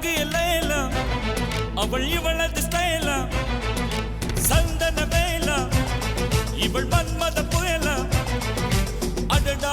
அவளுக்கு எல்லாம் அவள் இவளது ஸ்டைலா சந்தன வேலா இவள் மன்மத புயலா அடடா